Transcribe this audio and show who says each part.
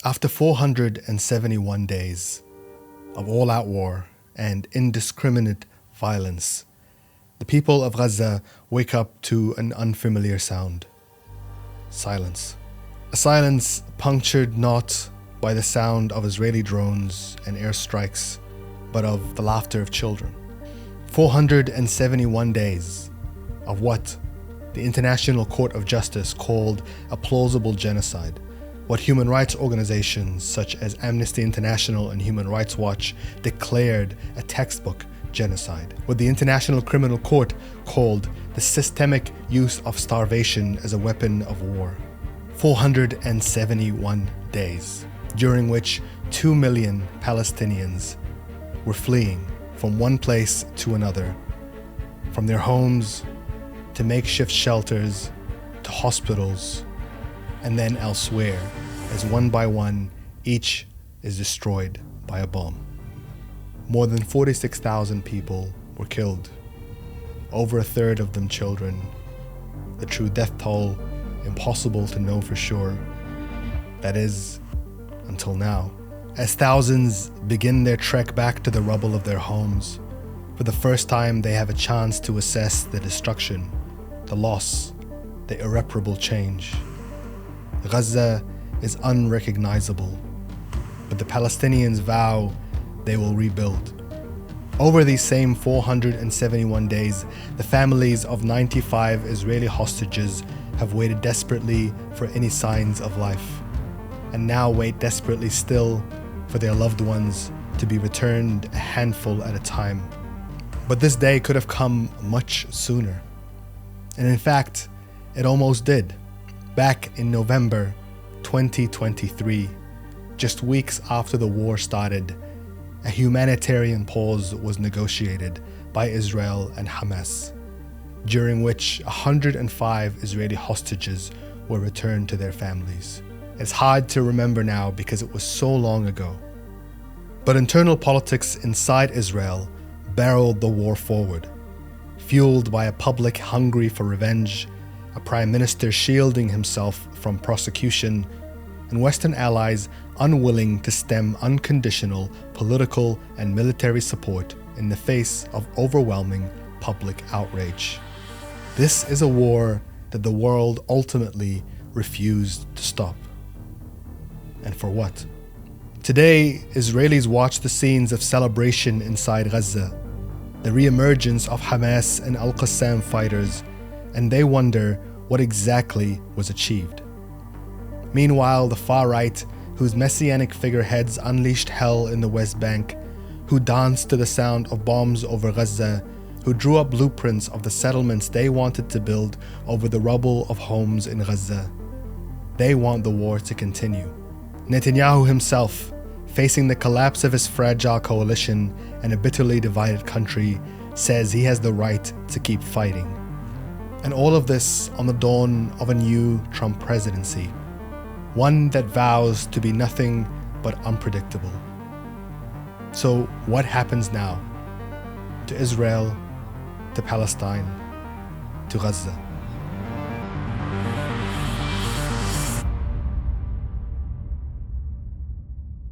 Speaker 1: After 471 days of all-out war and indiscriminate violence, the people of Gaza wake up to an unfamiliar sound. Silence. A silence punctured not by the sound of Israeli drones and airstrikes, but of the laughter of children. 471 days of what the International Court of Justice called a plausible genocide, what human rights organizations such as Amnesty International and Human Rights Watch declared a textbook genocide, what the International Criminal Court called the systemic use of starvation as a weapon of war. 471 days, during which 2 million Palestinians were fleeing from one place to another, from their homes to makeshift shelters to hospitals, and then elsewhere, as one by one, each is destroyed by a bomb. More than 46,000 people were killed, over a third of them children. The true death toll, impossible to know for sure. That is, until now. As thousands begin their trek back to the rubble of their homes, for the first time they have a chance to assess the destruction, the loss, the irreparable change. Gaza is unrecognizable, but the Palestinians vow they will rebuild. Over these same 471 days, the families of 95 Israeli hostages have waited desperately for any signs of life, and now wait desperately still for their loved ones to be returned a handful at a time. But this day could have come much sooner. And in fact, it almost did. Back in November 2023, just weeks after the war started, a humanitarian pause was negotiated by Israel and Hamas, during which 105 Israeli hostages were returned to their families. It's hard to remember now because it was so long ago. But internal politics inside Israel barreled the war forward, fueled by a public hungry for revenge, a prime minister shielding himself from prosecution, and Western allies unwilling to stem unconditional political and military support in the face of overwhelming public outrage. This is a war that the world ultimately refused to stop. And for what? Today, Israelis watch the scenes of celebration inside Gaza, the re-emergence of Hamas and Al-Qassam fighters, and they wonder what exactly was achieved. Meanwhile, the far right, whose messianic figureheads unleashed hell in the West Bank, who danced to the sound of bombs over Gaza, who drew up blueprints of the settlements they wanted to build over the rubble of homes in Gaza, they want the war to continue. Netanyahu himself, facing the collapse of his fragile coalition and a bitterly divided country, says he has the right to keep fighting. And all of this on the dawn of a new Trump presidency, one that vows to be nothing but unpredictable. So what happens now to Israel, to Palestine, to Gaza?